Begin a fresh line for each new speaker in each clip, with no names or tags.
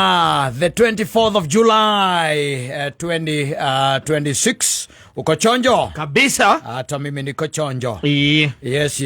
The 24th of July 2026. Uko chonjo?
Kabisa.
Hata mimi niko chonjo.
Yes.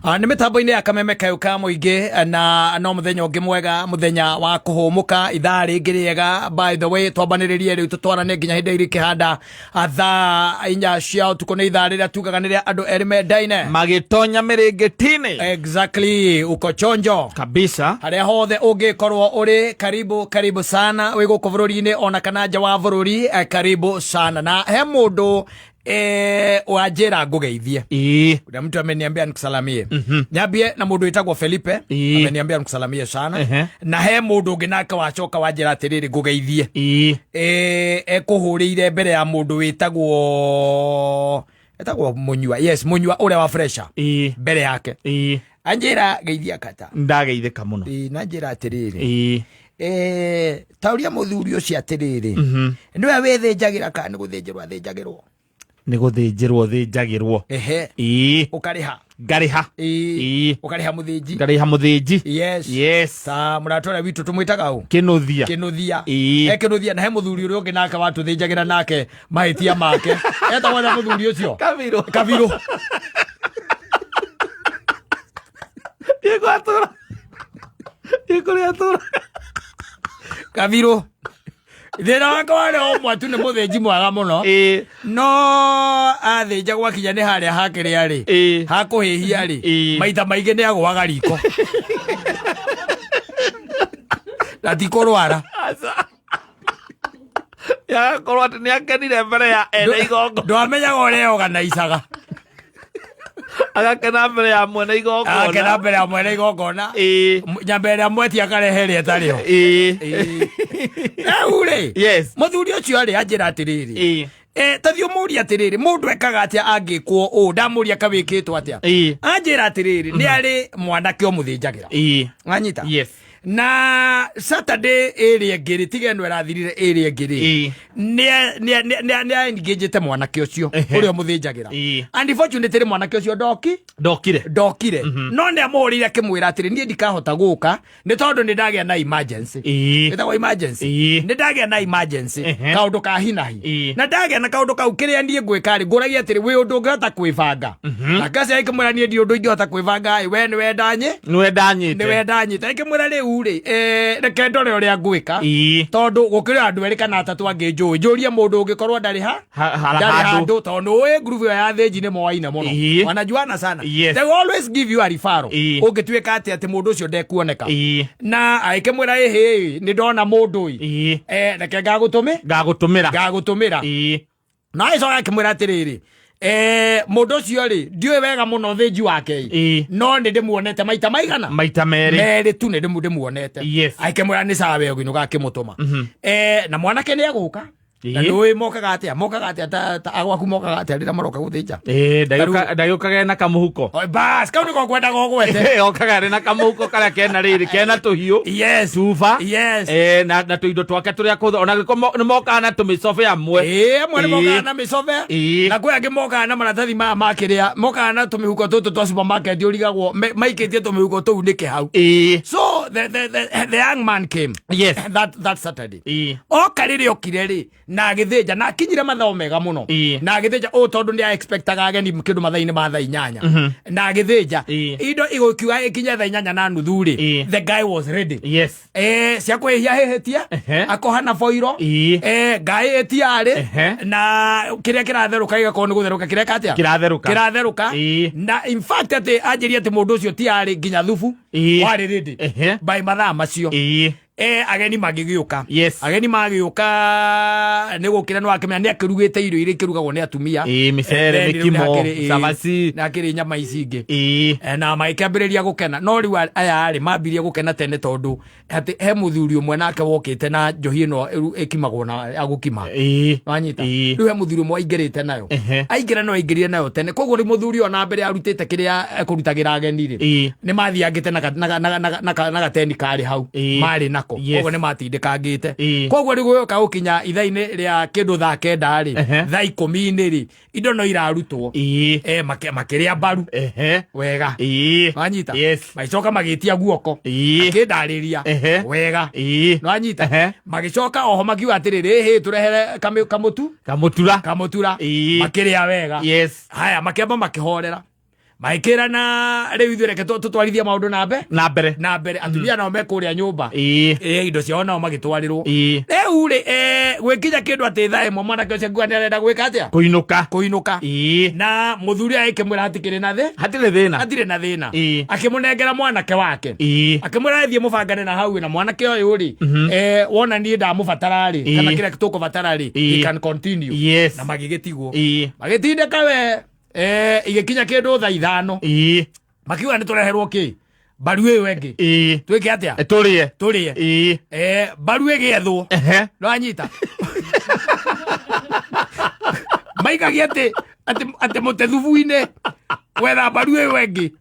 Nĩ mĩtambo-inĩ ya kameme kayuka mũingĩ na no mũthenya ũngĩ mwega, mũthenya wa kũhũmũka, ithaa rĩngĩ rĩega. By the way, twambanĩrĩrie rĩu tũtwarane nginya hĩndĩ ĩrĩ kĩhanda thaa 4 cia ũtukũ, nĩ ithaa rĩrĩa tugaga nĩrĩa andũ erĩ mendaine
magĩtonya mĩrĩngĩti-inĩ.
Exactly. Uko chonjo?
Kabisa.
Harĩa hothe ũngĩkorwo ũrĩ, karibu sana. Wĩ gũkũ bũrũri-inĩ ona kana nja wa bũrũri, karibu sana. Na he mũndũ wajera ngugeithie. Kuna mtu ameniambia nikusalamie. Niambie na mũndũ wĩtagwo Felipe ameniambia nikusalamie sana. Na he mũndũ ũngĩ nake wacoka wajera atĩrĩrĩ ngugeithie. Ekũhũrĩire mbere ya mũndũ wĩtagwo Munyua. Yes, Munyua ũrĩa wa Fresha. Mbere yake. Anjira geithia kata.
Ndageithĩka mũno.
Na njĩra atĩrĩrĩ. Tauria mũthuri ũcio atĩrĩrĩ. Nĩwe wĩthĩnjagĩra kana nĩ gũthĩnjĩrwo athĩnjagĩrwo?
Nĩ gũthĩnjĩrwo thĩnjagĩrwo.
Ũkarĩha.
Ngarĩha.
Ũkarĩha mũthĩnji.
Ngarĩha mũthĩnji.
Yes. Ta mũratũra witũ tũmwĩtaga ũ?
Kĩnũthia.
Kĩnũthia. Na he mũthuri ũrĩa ũngĩ nake watũthĩnjagĩra nake mahĩtia make. Etagwo na mũthuri ũcio? Kabiru.
Yekũrĩatũra.
Kabiru. Thĩna wake warĩ o mwatu nĩ mũthĩnji mwega mũno. No athĩnja gwakinya nĩ harĩa hakĩrĩa rĩ, hakũhĩhia rĩ, maita maingĩ nĩ agũaga riko. Na ti kũrwara.
Yagakorwo atĩ nĩ akenire mbere ya ene igongo.
Ndwamenyaga ũrĩa organizaga.
Agakena mbere ya mwene igongona.
Agakena mbere ya mwene igongona. Nyambe ĩrĩa mwetia akarehe ĩrĩa ĩtarĩ ho. Rĩu-rĩ, mũthuri ũcio rĩ anjĩra atĩrĩrĩ. Tathi ũmũũrie atĩrĩrĩ, mũndũ ekaga atĩa angĩkwo ũũ? Ndamũũria kawĩkĩtwo atĩa? Anjĩra atĩrĩrĩ, nĩ arĩ mwanake ũmũthĩnjagĩra. Wanyita? Na Saturday ĩrĩa ĩngĩ tiga ĩno ĩrathirire ĩrĩa ĩngĩ rĩ, nĩ engagete mwanake ũcio ũrĩa ũmũthĩnjagĩra. Unfortunately mwanake ũcio ndokire. No nĩ amũhũrĩire akĩmwĩra atĩrĩ, niĩ ndikahota gũka nĩ tondũ nĩ ndagĩa na emergency. Ĩtagwo emergency. Nĩ ndagĩa na emergency, kaũndũ ka hinahi. Na ndagĩa na kaũndũ kau kĩrĩa niĩ ngwĩka rĩ, ngũragia atĩrĩ wĩ ũndũ ũngĩhota kwĩbanga. Na ngaci akĩmwĩra niĩ ndi ũndũ ingĩhota kwĩbanga, we nĩ wendanyĩte. Akĩmwĩra rĩu reke ndore ũrĩa ngwĩka, tondũ gũkĩrĩ andũ erĩ kana atatũ angĩ njũĩ. Njũrie mũndũ ũngĩkorwo ndarĩ handũ, tondũ ũĩ ngurubu ya athĩnji nĩ moaine mũno, wanajuana sana. They always give you a referral ũngĩtuĩka atĩ mũndũ ũcio ndekuoneka. Na akĩmwĩra nĩ ndona mũndũ reke ngagũtũmĩra. Na agĩcoka akĩmwĩra atĩrĩrĩ, mũndũ ũcio rĩ ndiũĩ wega mũno thĩnji wake, no nĩ ndĩmuonete maita maigana? Maita merĩ tu nĩ ndĩmuonete. Akĩmwĩra nĩ sawa we ũgĩnũka akĩmũtũma. Na mwanake nĩ agũka. Na ndũĩ mokaga atĩa ta agwaku mokaga atĩa rĩrĩa maroka gũthĩnja?
Ndagĩũkaga na kamũhuko.
Bas, kau nĩko ngwendaga ũgwete.
Okaga arĩ na kamũhuko karĩa kena rĩrĩ, kena tũhiũ, cuba, na tũindo twake tũrĩa kũtho. Ona nĩ mokaga na tũmĩcobe amwe.
Amwe nĩ mokaga na mĩcobe, na kwĩ angĩ mokaga na maratathi maya ma kĩrĩa, mokaga na tũmĩhuko tũtũ twa supermarket ũrigagwo maikĩtie tũmĩhuko tũu nĩkĩ hau. So the young man came that Saturday. Oka rĩrĩa okire rĩ, na agĩthĩnja na akinyire mathaa mega mũno. Na agĩthĩnja tondũ nĩ expectaga ageni kĩndũ mathaa-inĩ ma thaa 8. Na agĩthĩnja indo igũkiuga ikinya thaa 8:30 rĩ, the guy was ready. Cia kwĩhia hĩhĩtia, akohana foiro, ngaĩ ĩtiarĩ, na kĩrĩa kĩratherũka gĩgakorwo nĩ gũtherũka kĩreka atĩa? Kĩratherũka. Na in fact atĩ anjĩria atĩ mũndũ ũcio tiarĩ nginya thubu warĩ ready by mathaa macio. Ageni magĩgĩũka. Ageni magĩũka nĩ gũkĩra nĩ wakĩmenya nĩ akĩrugĩte irio iria ikĩrugagwo nĩ atumia.
Mĩcere, mĩkimo, cabaci,
na akĩrĩ nyama ici ingĩ. Na magĩkĩambĩrĩria gũkena. No rĩu aya mambirie gũkena tene tondũ atĩ he mũthuri ũmwe nake wokĩte na njohi ĩno ĩkimagwo na agũkima. Wanyita? Rĩu he mũthuri ũmwe aingĩrĩte nayo. Aingĩra no aingĩrire nayo tene. Koguo rĩ mũthuri ona mbere arutĩte kĩrĩa ekũrutagĩra ageni rĩ, nĩ mathiangĩte na gateni karĩ hau marĩ nako. guoko koguo ni matindikangite koguo rigu yoka gukinya ithaini ria kindu thaa kenda ri thaa 10 ri indo no irarutwo makiria mbaru wega wanyita magicoka magitia guoko akindariria wega wanyita magicoka oho magiuga atiriri hi turehere kamutura makiria wega haya makiamba makihorera maikira na riu ithuĩ reke tutwarithia maundu na mbere atumia nao mekuria nyumba indo ciao nao magitwarirwo riu ri gwikinya kindu ati thaa imwe mwanake ucio nguo nĩarenda gwika atia kuinuka na muthuri agikimwira hatikiri na hatire na thina akimunengera mwanake wake akimwira thie mubangane na hau na mwanake uyu ri wona nie ndamubatara ri kana kira tukubatara ri he can continue na magigitigwo magitindika we igikinya kindu thaa 5 makiuga ni tureherwo ki mbaru iyo engi twike atia turie mbaru igethwo no anyita maikagia ati mutethubu-ini wetha mbaru iyo engi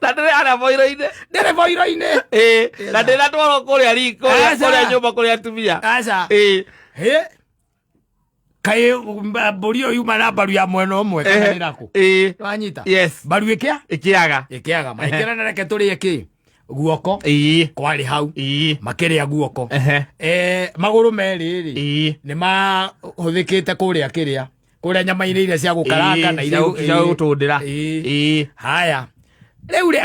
na ndĩrĩ
voiro-inĩ
na ndĩratwarwo kũrĩa riko kũrĩa nyũmba kũrĩa atumia
aca kai mburi uyu mana mbaru ya mwena umwe kana niraku wanyita mbaru ikiaga maikira na reke turi iki guoko kwari hau makiria guoko maguru meri ri ni mahuthikite kuria nyama-inĩ iria cia gukaranga na iria
cia gutundira
haya riu ri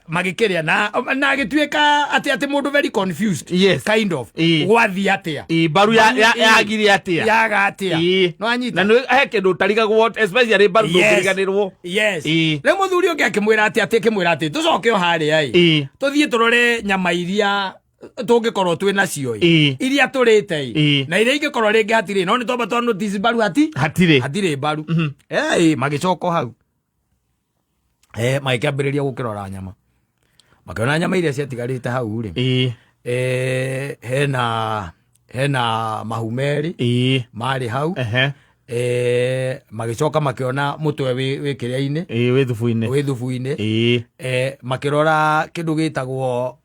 magikiria na agituika ati mundu very confused kind of gwathi atia
mbaru yagire atia
yaga atia
no anyita na he kindu tarigagwo especially mbaru ndungiriganirwo riu
muthuri ungi akimwira ati tucoke o haria tuthie turore nyama iria tungikorwo twi nacio iria turite na iria ingikorwo ringi hatiri no ni tomba twa notice mbaru hatiri mbaru magicoka hau makiambĩrĩria gũkĩrora nyama makiona nyama iria ciatigarĩte hau ri hena mahu meri marĩ hau magicoka makiona mutwe wi kiria-ini wi thubu-ini makirora kindu gitagwo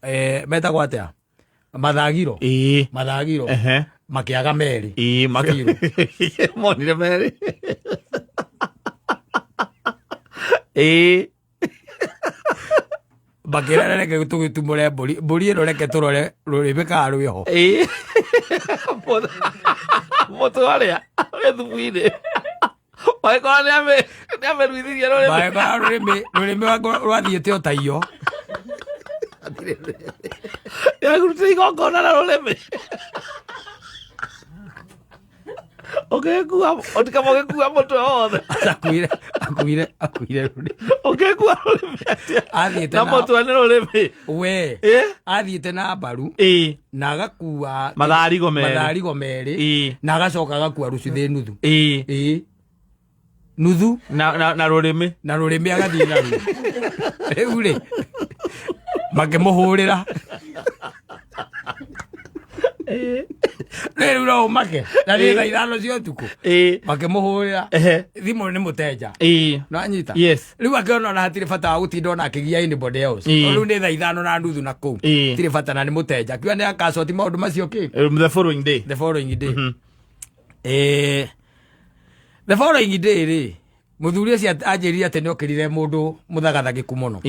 metagwo atia mathagiro makiaga meri
monire meri
bakira reke tugitumure mburi ino reke turore rurimi ka rwiho
moto aria ethubu-ini waikora niameruithirie
rurimi rwathiĩte o taio
yagurutire igongona na rurimi okekua otikamogekua mutwe wothe
akuire rurimi
okekua rurimi
athiĩte
na mutwe nĩ rurimi
we athiĩte na mbaru na agakua
matharigo
meri na agacoka agakua rucuthi nuthu
na rurimi
agathii naruo riu ri makimuhurira riu no umake na ni thaa 5 cia utuku makimuhurira thimu ni muteja no anyita riu akiona na hatiri bata wa gutinda ona akigia anybody else riu ni thaa 5 na nuthu na kuu tiri bata na ni muteja akiwa ni akacoti maundu macio ki
the following day
the following day ri muthuri ucio anjirire ati ni okirire mundu muthagathagiku muno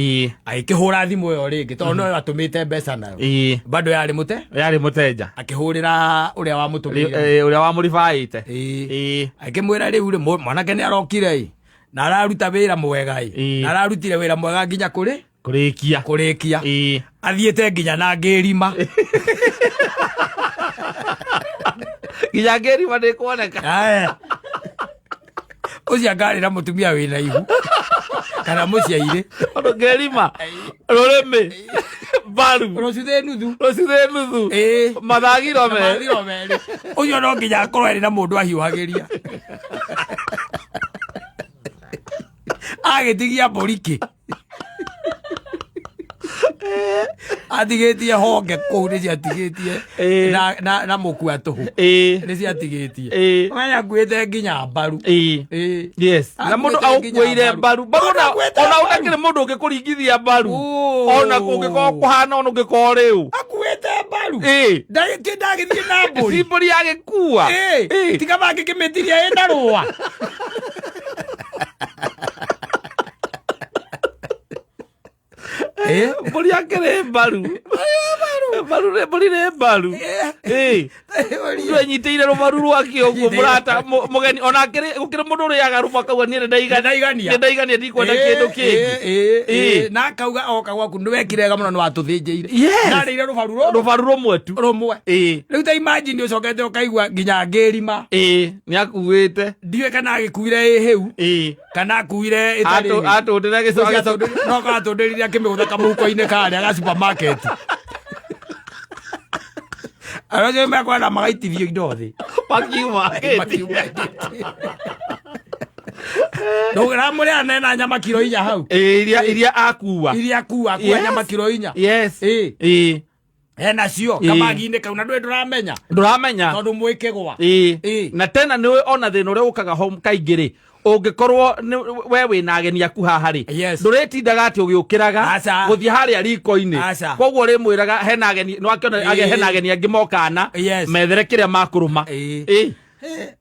agikihura thimu iyo ringi tondu no atumite mbeca nayo bado yari muteja akihurira uria wamutumire
uria wamuribaite
akimwira riu ri mwanake ni arokire na araruta wira mwega na ararutire wira mwega nginya kurikia athiete nginya na ngirima
nginya ngirima ni kuoneka
ucio ngarira mutumia wina ihu kana muciaire
ono ngerima rurimi mbaru
rucuthe nuthu
mathagiro meri
ucio no nginya akorwo eri na mundu ahiuhagiria agitigia mbũri atigitie honge kuu ni ciatigitie na mukua tuhu ni ciatigitie waya nguite nginya mbaru
na mundu aukuire mbaru ona unakire mundu ungikuringithia mbaru ona kungikorwo kuhana ona ungikorwo riu
mbaru ndagithie na mburi
mburi agikua
tiga bangikimitiria ina rũa
mburi akĩrĩ mbaru mburi nĩ mbaru nyitĩire rũmaru rwake ũguo mũrata mũgeni ona gũkĩrĩ mũndũ ũrĩaga rũma akauga niĩ nĩndaigania ndikwenda kĩndũ kĩngĩ
na akauga oka gwaku nĩwekire wega mũno nĩwatũthĩnjĩire narĩire
rũbaru rũmwe tu
rĩu ta imagine ũcokete ũkaigua nginya ngĩrima
nĩakuĩte
ndiũĩ kana agĩkuire hĩu kana akuire
atũndĩra gĩcũa
no katũndĩrire akĩmĩgũtha kamũhuko-inĩ karĩa ga supermarket araje mekwenda magaitithio indo thĩ
makiuma
ndũgĩra mũrĩa nena nyama kiro 4 hau
iria akua
nyama kiro
4
nacio kamagi-inĩ kau na ndũramenya tondũ mwĩkĩgwa
na tena nĩ ona thĩna ũrĩa ũkaga home kaingĩ-rĩ ũngĩkorwo we wĩna ageni aku haha rĩ ndũrĩtindaga atĩ ũgĩũkĩraga gũthiĩ harĩa riko-inĩ koguo rĩmwĩraga hena ageni nĩwakĩona hena ageni angĩ mokana methere kĩrĩa makũrũma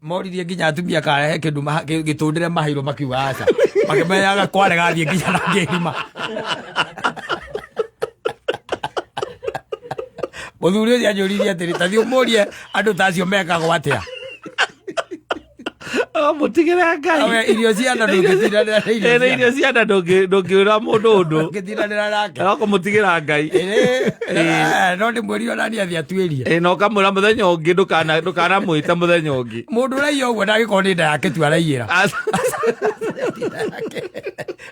moririe nginya atumia karehe kĩndũ gĩtũndĩre mahairũ makiuga aca makĩmenyaga kware gathiĩ nginya na ngĩrima mũthuri ũcio anjũririe atĩrĩ ta thiĩ ũmũrie andũ ta acio mekagwo atĩa
mũtigĩre Ngai
irio cia nda
ndũngĩũra mũndũ ũndũ
ũngĩtiranĩra nake
kũmũtigĩra Ngai
no nĩ mweri onani athiĩ atuĩrie
na ũkamwĩra mũthenya ũngĩ ndũkanamwĩte mũthenya ũngĩ
mũndũ ũraiya ũguo ndagĩkorwo nĩ nda yake tu araiyĩra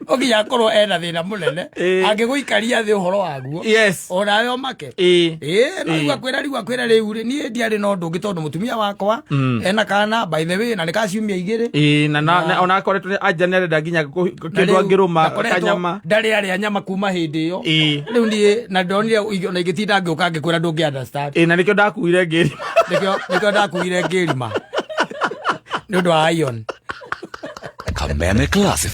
ũnginya akorwo ena thĩna mũnene angĩgũikaria thĩ ũhoro waguo onawe omake rĩu akwĩra rĩu niĩ ndiarĩ na ũndũ ũngĩ tondũ mũtumia wakwa ena kana by the way na nĩ ciumia 2
na ona akoretwo anja nĩarenda nginya kĩndũ angĩrũma kanyama
ndarĩ arĩa nyama kuma hĩndĩ ĩyo rĩu niĩ na ndonire ona ingĩtinda ngĩũka ngĩkwĩra ndũngĩ understand
na nĩkĩo ndakuire ngĩrima
nĩkĩo ndakuire ngĩrima nĩ ũndũ wa iron
Kameme Classic.